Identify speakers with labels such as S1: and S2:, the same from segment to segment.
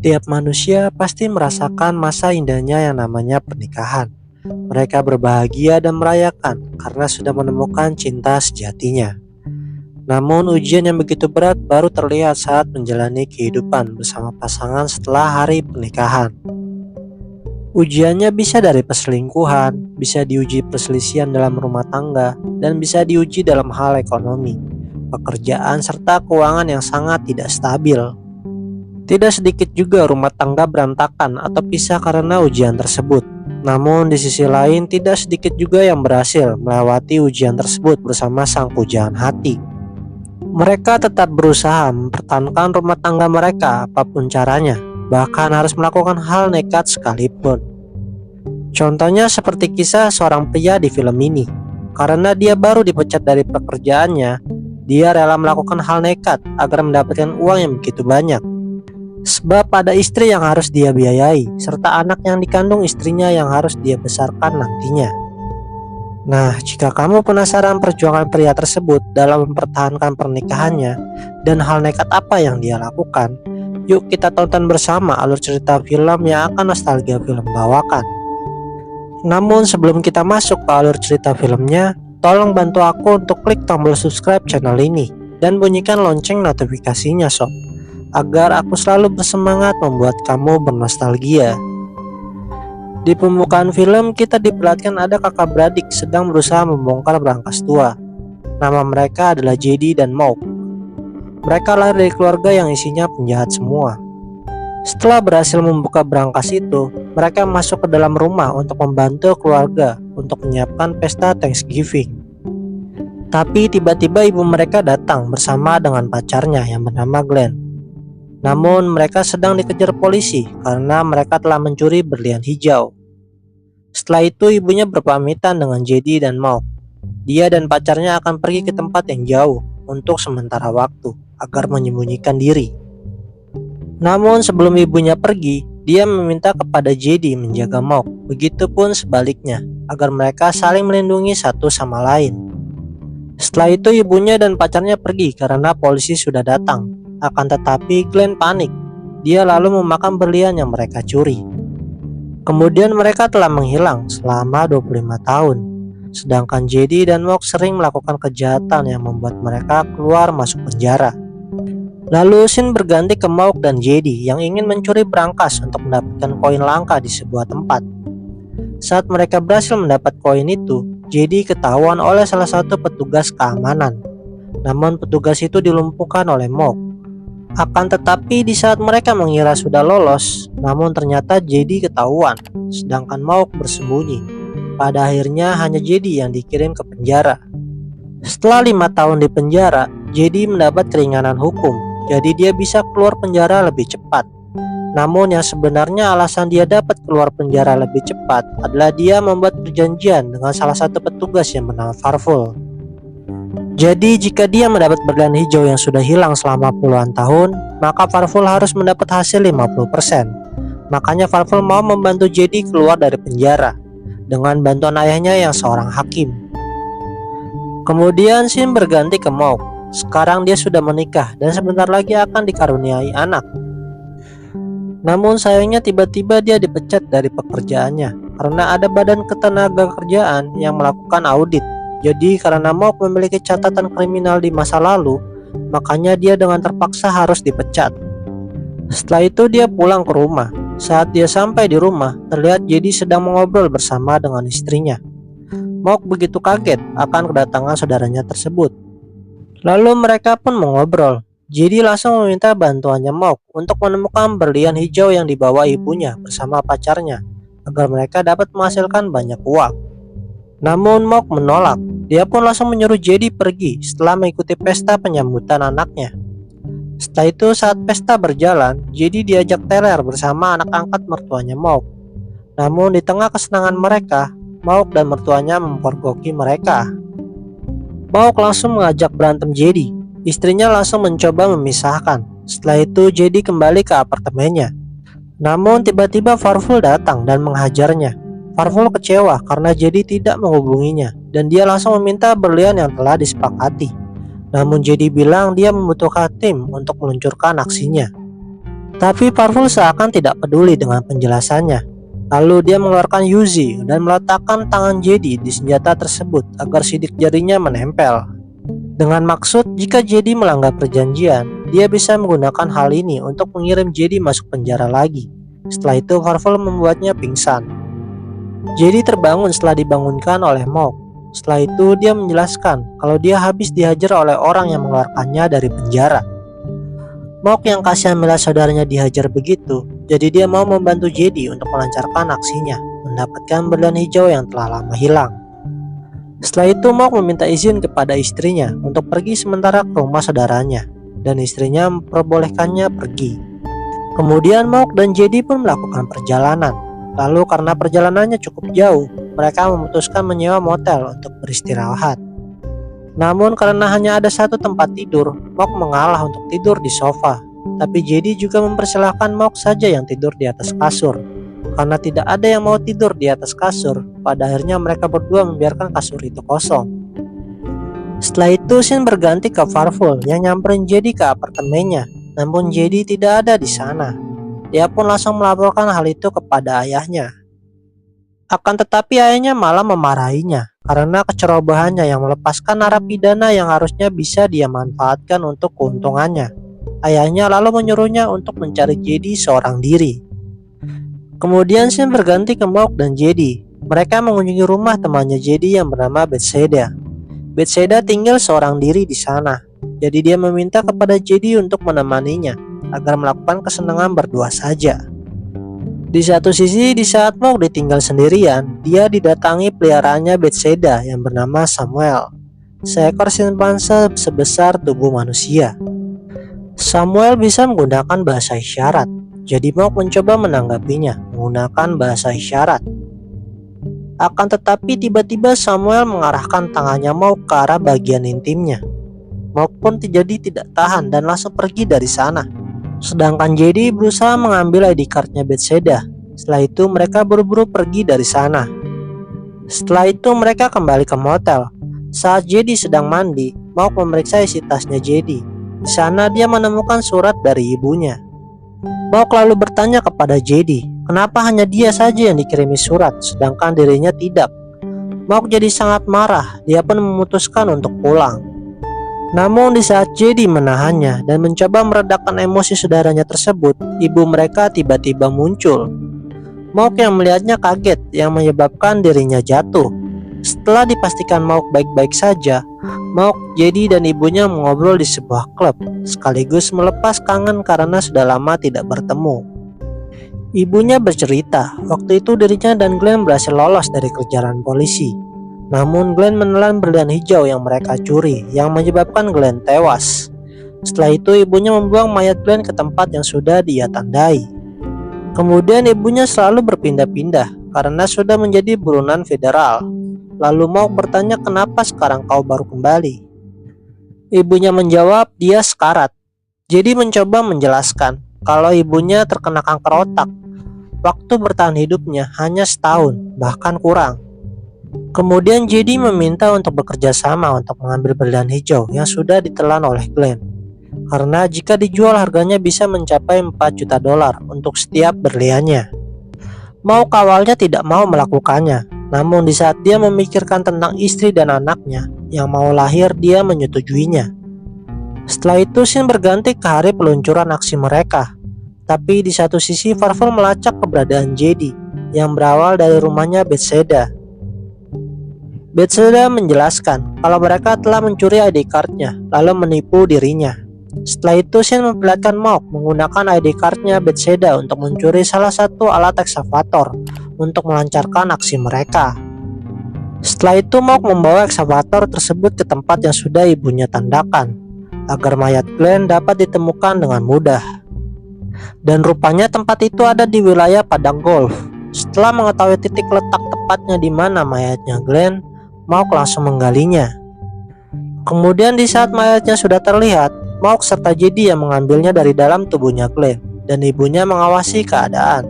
S1: Setiap manusia pasti merasakan masa indahnya yang namanya pernikahan. Mereka berbahagia dan merayakan karena sudah menemukan cinta sejatinya. Namun ujian yang begitu berat baru terlihat saat menjalani kehidupan bersama pasangan setelah hari pernikahan. Ujiannya bisa dari perselingkuhan, bisa diuji perselisihan dalam rumah tangga, dan bisa diuji dalam hal ekonomi, pekerjaan, serta keuangan yang sangat tidak stabil. Tidak sedikit juga rumah tangga berantakan atau pisah karena ujian tersebut. Namun di sisi lain tidak sedikit juga yang berhasil melewati ujian tersebut bersama sang pujaan hati. Mereka tetap berusaha mempertahankan rumah tangga mereka apapun caranya, bahkan harus melakukan hal nekat sekalipun. Contohnya seperti kisah seorang pria di film ini. Karena dia baru dipecat dari pekerjaannya, dia rela melakukan hal nekat agar mendapatkan uang yang begitu banyak. Sebab ada istri yang harus dia biayai, serta anak yang dikandung istrinya yang harus dia besarkan nantinya. Nah, jika kamu penasaran perjuangan pria tersebut dalam mempertahankan pernikahannya dan hal nekat apa yang dia lakukan, yuk kita tonton bersama alur cerita film yang akan nostalgia film bawakan. Namun sebelum kita masuk ke alur cerita filmnya, tolong bantu aku untuk klik tombol subscribe channel ini dan bunyikan lonceng notifikasinya sob, agar aku selalu bersemangat membuat kamu bernostalgia. Di pembukaan film kita diperlihatkan ada kakak beradik sedang berusaha membongkar brankas tua. Nama mereka adalah JD dan Mouk. Mereka lahir dari keluarga yang isinya penjahat semua. Setelah berhasil membuka brankas itu, mereka masuk ke dalam rumah untuk membantu keluarga untuk menyiapkan pesta Thanksgiving. Tapi tiba-tiba ibu mereka datang bersama dengan pacarnya yang bernama Glenn. Namun mereka sedang dikejar polisi karena mereka telah mencuri berlian hijau. Setelah itu ibunya berpamitan dengan JD dan Mouk. Dia dan pacarnya akan pergi ke tempat yang jauh untuk sementara waktu agar menyembunyikan diri. Namun sebelum ibunya pergi, dia meminta kepada JD menjaga Mouk. Begitupun sebaliknya, agar mereka saling melindungi satu sama lain. Setelah itu ibunya dan pacarnya pergi karena polisi sudah datang. Akan tetapi Glenn panik. Dia lalu memakan berlian yang mereka curi. Kemudian mereka telah menghilang selama 25 tahun. Sedangkan JD dan Mouk sering melakukan kejahatan yang membuat mereka keluar masuk penjara. Lalu scene berganti ke Mouk dan JD yang ingin mencuri brankas untuk mendapatkan koin langka di sebuah tempat. Saat mereka berhasil mendapat koin itu, JD ketahuan oleh salah satu petugas keamanan. Namun petugas itu dilumpuhkan oleh Mouk. Akan tetapi di saat mereka mengira sudah lolos, namun ternyata JD ketahuan, sedangkan Mouk bersembunyi. Pada akhirnya hanya JD yang dikirim ke penjara. Setelah 5 tahun di penjara, JD mendapat keringanan hukum, jadi dia bisa keluar penjara lebih cepat. Namun yang sebenarnya alasan dia dapat keluar penjara lebih cepat adalah dia membuat perjanjian dengan salah satu petugas yang bernama Farful. Jadi jika dia mendapat berlian hijau yang sudah hilang selama puluhan tahun, maka Farful harus mendapat hasil 50%. Makanya Farful mau membantu JD keluar dari penjara dengan bantuan ayahnya yang seorang hakim. Kemudian scene berganti ke Mouk. Sekarang dia sudah menikah dan sebentar lagi akan dikaruniai anak. Namun sayangnya tiba-tiba dia dipecat dari pekerjaannya karena ada badan ketenagakerjaan yang melakukan audit. Jadi karena Mouk memiliki catatan kriminal di masa lalu, makanya dia dengan terpaksa harus dipecat. Setelah itu dia pulang ke rumah. Saat dia sampai di rumah, terlihat JD sedang mengobrol bersama dengan istrinya. Mouk begitu kaget akan kedatangan saudaranya tersebut. Lalu mereka pun mengobrol. JD langsung meminta bantuannya Mouk untuk menemukan berlian hijau yang dibawa ibunya bersama pacarnya, agar mereka dapat menghasilkan banyak uang. Namun Mouk menolak. Dia pun langsung menyuruh JD pergi setelah mengikuti pesta penyambutan anaknya. Setelah itu saat pesta berjalan, JD diajak teler bersama anak angkat mertuanya Mouk. Namun di tengah kesenangan mereka, Mouk dan mertuanya mempergoki mereka. Mouk langsung mengajak berantem JD. Istrinya langsung mencoba memisahkan. Setelah itu JD kembali ke apartemennya. Namun tiba-tiba Farful datang dan menghajarnya. Farful kecewa karena JD tidak menghubunginya dan dia langsung meminta berlian yang telah disepakati. Namun JD bilang dia membutuhkan tim untuk meluncurkan aksinya. Tapi Farful seakan tidak peduli dengan penjelasannya. Lalu dia mengeluarkan Uzi dan meletakkan tangan Jedi di senjata tersebut agar sidik jarinya menempel. Dengan maksud jika Jedi melanggar perjanjian, dia bisa menggunakan hal ini untuk mengirim Jedi masuk penjara lagi. Setelah itu Farful membuatnya pingsan. Jedi terbangun setelah dibangunkan oleh Maul. Setelah itu dia menjelaskan kalau dia habis dihajar oleh orang yang mengeluarkannya dari penjara. Maul yang kasihan melihat saudaranya dihajar begitu, jadi dia mau membantu Jedi untuk melancarkan aksinya, mendapatkan berlian hijau yang telah lama hilang. Setelah itu Maul meminta izin kepada istrinya untuk pergi sementara ke rumah saudaranya, dan istrinya memperbolehkannya pergi. Kemudian Maul dan Jedi pun melakukan perjalanan. Lalu karena perjalanannya cukup jauh, mereka memutuskan menyewa motel untuk beristirahat. Namun karena hanya ada satu tempat tidur, Maul mengalah untuk tidur di sofa. Tapi Jedi juga mempersilahkan Maul saja yang tidur di atas kasur. Karena tidak ada yang mau tidur di atas kasur, pada akhirnya mereka berdua membiarkan kasur itu kosong. Setelah itu scene berganti ke Farful yang nyamperin Jedi ke apartemennya. Namun Jedi tidak ada di sana. Dia pun langsung melaporkan hal itu kepada ayahnya. Akan tetapi ayahnya malah memarahinya karena kecerobohannya yang melepaskan narapidana yang harusnya bisa dia manfaatkan untuk keuntungannya. Ayahnya lalu menyuruhnya untuk mencari Jedi seorang diri. Kemudian scene berganti ke Maul dan Jedi. Mereka mengunjungi rumah temannya Jedi yang bernama Bethsaida. Bethsaida tinggal seorang diri di sana. Jadi dia meminta kepada Jedi untuk menemaninya agar melakukan kesenangan berdua saja. Di satu sisi, di saat Maul ditinggal sendirian, dia didatangi peliharaannya Bethsaida yang bernama Samuel, seekor simpanse sebesar tubuh manusia. Samuel bisa menggunakan bahasa isyarat, jadi Maul mencoba menanggapinya menggunakan bahasa isyarat. Akan tetapi tiba-tiba Samuel mengarahkan tangannya Maul ke arah bagian intimnya. Maul pun jadi tidak tahan dan langsung pergi dari sana. Sedangkan Jedi berusaha mengambil ID cardnya Bethsaida. Setelah itu mereka buru-buru pergi dari sana. Setelah itu mereka kembali ke motel. Saat Jedi sedang mandi, Maul memeriksa isi tasnya Jedi. Di sana dia menemukan surat dari ibunya. Maul lalu bertanya kepada Jedi, kenapa hanya dia saja yang dikirimi surat, sedangkan dirinya tidak. Maul jadi sangat marah. Dia pun memutuskan untuk pulang. Namun di saat Jedi menahannya dan mencoba meredakan emosi saudaranya tersebut, ibu mereka tiba-tiba muncul. Maul yang melihatnya kaget yang menyebabkan dirinya jatuh. Setelah dipastikan Maul baik-baik saja, Maul, Jedi dan ibunya mengobrol di sebuah klub, sekaligus melepas kangen karena sudah lama tidak bertemu. Ibunya bercerita, waktu itu dirinya dan Glenn berhasil lolos dari kejaran polisi. Namun Glenn menelan berlian hijau yang mereka curi, yang menyebabkan Glenn tewas. Setelah itu ibunya membuang mayat Glenn ke tempat yang sudah dia tandai. Kemudian ibunya selalu berpindah-pindah karena sudah menjadi buronan federal. Lalu Maul bertanya kenapa sekarang kau baru kembali. Ibunya menjawab dia sekarat. Jadi mencoba menjelaskan kalau ibunya terkena kanker otak. Waktu bertahan hidupnya hanya setahun, bahkan kurang. Kemudian Jedi meminta untuk bekerja sama untuk mengambil berlian hijau yang sudah ditelan oleh Glenn. Karena jika dijual harganya bisa mencapai 4 juta dolar untuk setiap berliannya. Maul awalnya tidak mau melakukannya, namun di saat dia memikirkan tentang istri dan anaknya yang mau lahir, dia menyetujuinya. Setelah itu scene berganti ke hari peluncuran aksi mereka. Tapi di satu sisi Farful melacak keberadaan Jedi yang berawal dari rumahnya Bethsaida. Bethsaida menjelaskan kalau mereka telah mencuri ID cardnya lalu menipu dirinya. Setelah itu Shin memperlihatkan Maul menggunakan ID cardnya Bethsaida untuk mencuri salah satu alat eksavator untuk melancarkan aksi mereka. Setelah itu Maul membawa eksavator tersebut ke tempat yang sudah ibunya tandakan agar mayat Glenn dapat ditemukan dengan mudah. Dan rupanya tempat itu ada di wilayah padang golf. Setelah mengetahui titik letak tepatnya di mana mayatnya Glenn, Maul langsung menggalinya. Kemudian di saat mayatnya sudah terlihat, Maul serta Jedi yang mengambilnya dari dalam tubuhnya Glenn dan ibunya mengawasi keadaan.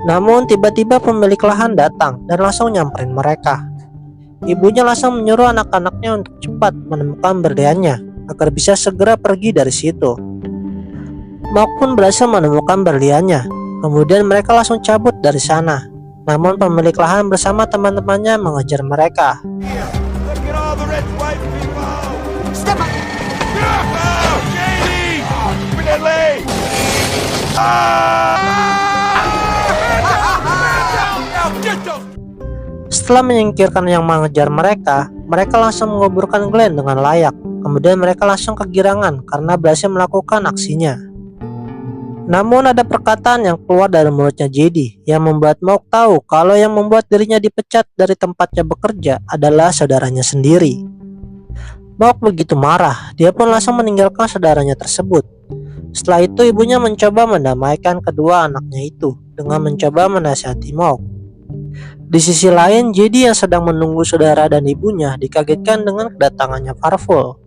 S1: Namun tiba-tiba pemilik lahan datang dan langsung nyamperin mereka. Ibunya langsung menyuruh anak-anaknya untuk cepat menemukan berliannya agar bisa segera pergi dari situ. Mok pun berhasil menemukan berliannya. Kemudian mereka langsung cabut dari sana. Namun pemilik lahan bersama teman-temannya mengejar mereka. Setelah menyingkirkan yang mengejar mereka, mereka langsung menguburkan Glenn dengan layak. Kemudian mereka langsung kegirangan karena berhasil melakukan aksinya. Namun ada perkataan yang keluar dari mulutnya JD yang membuat Mok tahu kalau yang membuat dirinya dipecat dari tempatnya bekerja adalah saudaranya sendiri. Mok begitu marah, dia pun langsung meninggalkan saudaranya tersebut. Setelah itu ibunya mencoba mendamaikan kedua anaknya itu dengan mencoba menasihati Mok. Di sisi lain, JD yang sedang menunggu saudara dan ibunya dikagetkan dengan kedatangannya Farful.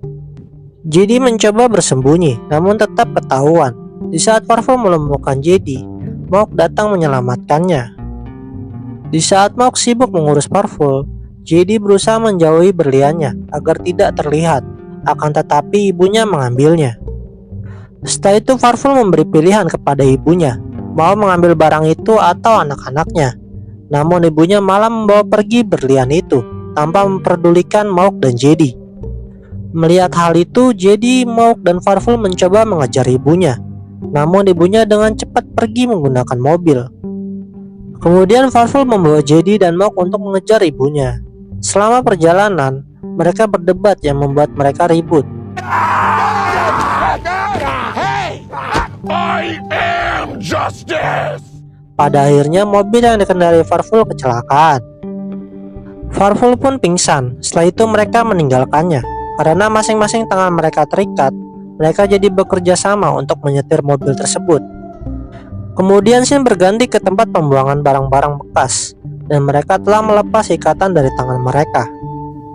S1: JD mencoba bersembunyi, namun tetap ketahuan. Di saat Farful melumpuhkan JD, Mok datang menyelamatkannya. Di saat Mok sibuk mengurus Farful, JD berusaha menjauhi berliannya agar tidak terlihat, akan tetapi ibunya mengambilnya. Setelah itu Farful memberi pilihan kepada ibunya, mau mengambil barang itu atau anak-anaknya. Namun ibunya malah membawa pergi berlian itu tanpa memperdulikan Mok dan JD. Melihat hal itu, JD, Mok, dan Farful mencoba mengejar ibunya. Namun ibunya dengan cepat pergi menggunakan mobil. Kemudian Farful membawa JD dan Mok untuk mengejar ibunya. Selama perjalanan, mereka berdebat yang membuat mereka ribut. I am justice. Pada akhirnya mobil yang dikendarai Farful kecelakaan. Farful pun pingsan. Setelah itu mereka meninggalkannya. Karena masing-masing tangan mereka terikat, mereka jadi bekerja sama untuk menyetir mobil tersebut. Kemudian scene berganti ke tempat pembuangan barang-barang bekas, dan mereka telah melepas ikatan dari tangan mereka.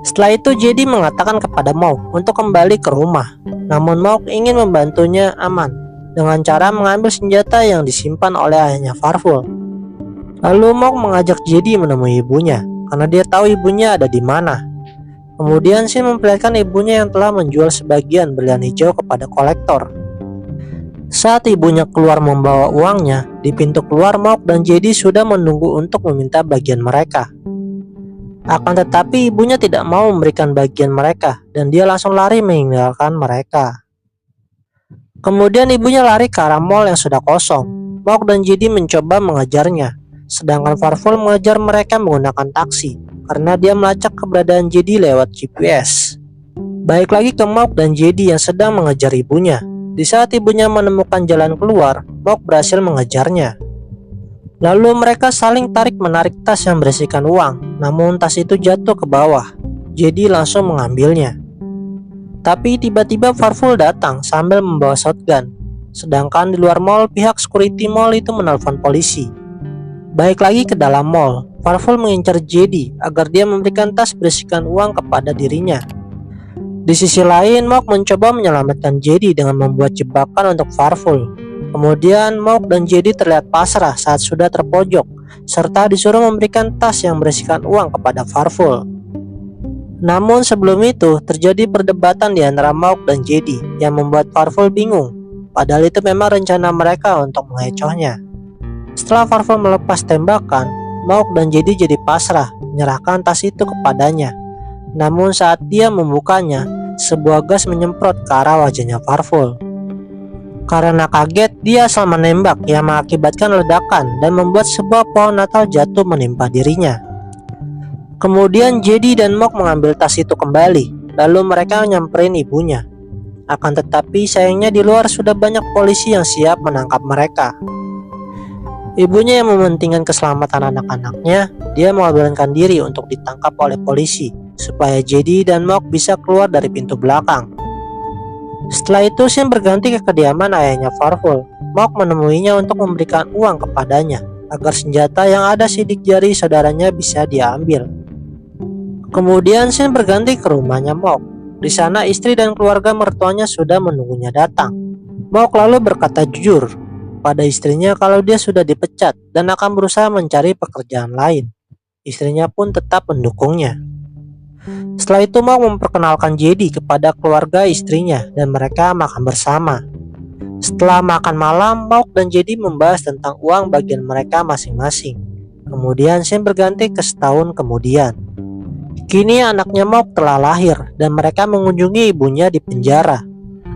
S1: Setelah itu JD mengatakan kepada Mok untuk kembali ke rumah. Namun Mok ingin membantunya aman dengan cara mengambil senjata yang disimpan oleh ayahnya Farful. Lalu Mok mengajak JD menemui ibunya karena dia tahu ibunya ada di mana. Kemudian Shin memperlihatkan ibunya yang telah menjual sebagian berlian hijau kepada kolektor. Saat ibunya keluar membawa uangnya, di pintu keluar Mok dan JD sudah menunggu untuk meminta bagian mereka. Akan tetapi ibunya tidak mau memberikan bagian mereka dan dia langsung lari meninggalkan mereka. Kemudian ibunya lari ke arah mall yang sudah kosong. Mok dan JD mencoba mengejarnya, sedangkan Farful mengejar mereka menggunakan taksi karena dia melacak keberadaan JD lewat GPS. Baik lagi ke Mok dan JD yang sedang mengejar ibunya. Di saat ibunya menemukan jalan keluar, Mok berhasil mengejarnya. Lalu mereka saling tarik-menarik tas yang berisikan uang, namun tas itu jatuh ke bawah. JD langsung mengambilnya. Tapi tiba-tiba Farful datang sambil membawa shotgun. Sedangkan di luar mall, pihak security mall itu menelpon polisi. Baik lagi ke dalam mall, Farful mengincar JD agar dia memberikan tas berisikan uang kepada dirinya. Di sisi lain, Mok mencoba menyelamatkan JD dengan membuat jebakan untuk Farful. Kemudian Mok dan JD terlihat pasrah saat sudah terpojok, serta disuruh memberikan tas yang berisikan uang kepada Farful. Namun sebelum itu terjadi perdebatan di antara Mok dan JD yang membuat Farful bingung. Padahal itu memang rencana mereka untuk mengecohnya. Setelah Farful melepas tembakan, Mok dan JD jadi pasrah menyerahkan tas itu kepadanya. Namun saat dia membukanya, sebuah gas menyemprot ke arah wajahnya Farful. Karena kaget, dia asal menembak yang mengakibatkan ledakan dan membuat sebuah pohon Natal jatuh menimpa dirinya. Kemudian JD dan Mok mengambil tas itu kembali, lalu mereka nyamperin ibunya. Akan tetapi sayangnya di luar sudah banyak polisi yang siap menangkap mereka. Ibunya yang mementingkan keselamatan anak-anaknya, dia mengorbankan diri untuk ditangkap oleh polisi, supaya JD dan Mok bisa keluar dari pintu belakang. Setelah itu scene berganti ke kediaman ayahnya Farful. Mok menemuinya untuk memberikan uang kepadanya, agar senjata yang ada sidik jari saudaranya bisa diambil. Kemudian scene berganti ke rumahnya Mok. Di sana istri dan keluarga mertuanya sudah menunggunya datang. Mok lalu berkata jujur pada istrinya kalau dia sudah dipecat dan akan berusaha mencari pekerjaan lain. Istrinya pun tetap mendukungnya. Setelah itu Mok memperkenalkan JD kepada keluarga istrinya dan mereka makan bersama. Setelah makan malam, Mauk dan Jedi membahas tentang uang bagian mereka masing-masing. Kemudian scene berganti ke setahun kemudian. Kini anaknya Mauk telah lahir dan mereka mengunjungi ibunya di penjara.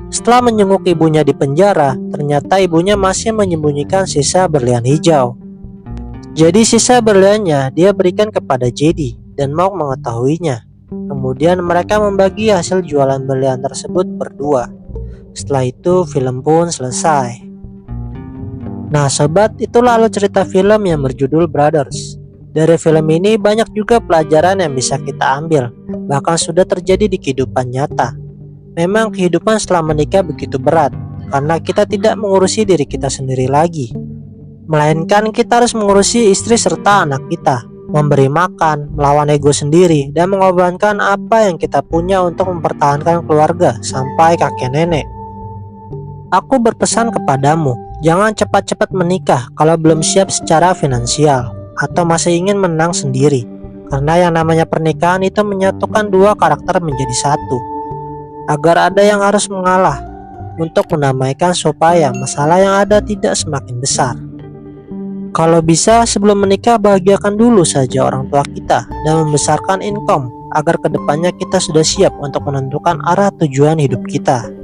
S1: Setelah menjenguk ibunya di penjara, ternyata ibunya masih menyembunyikan sisa berlian hijau. Jadi sisa berliannya dia berikan kepada Jedi dan Mauk mengetahuinya. Kemudian mereka membagi hasil jualan berlian tersebut berdua. Setelah itu film pun selesai. Nah sobat, itu lalu cerita film yang berjudul Brothers. Dari film ini banyak juga pelajaran yang bisa kita ambil, bahkan sudah terjadi di kehidupan nyata. Memang kehidupan setelah menikah begitu berat, karena kita tidak mengurusi diri kita sendiri lagi, melainkan kita harus mengurusi istri serta anak kita, memberi makan, melawan ego sendiri, dan mengorbankan apa yang kita punya untuk mempertahankan keluarga sampai kakek nenek. Aku berpesan kepadamu, jangan cepat-cepat menikah kalau belum siap secara finansial atau masih ingin menang sendiri, karena yang namanya pernikahan itu menyatukan dua karakter menjadi satu. Agar ada yang harus mengalah untuk mendamaikan supaya masalah yang ada tidak semakin besar. Kalau bisa sebelum menikah bahagiakan dulu saja orang tua kita dan membesarkan income agar kedepannya kita sudah siap untuk menentukan arah tujuan hidup kita.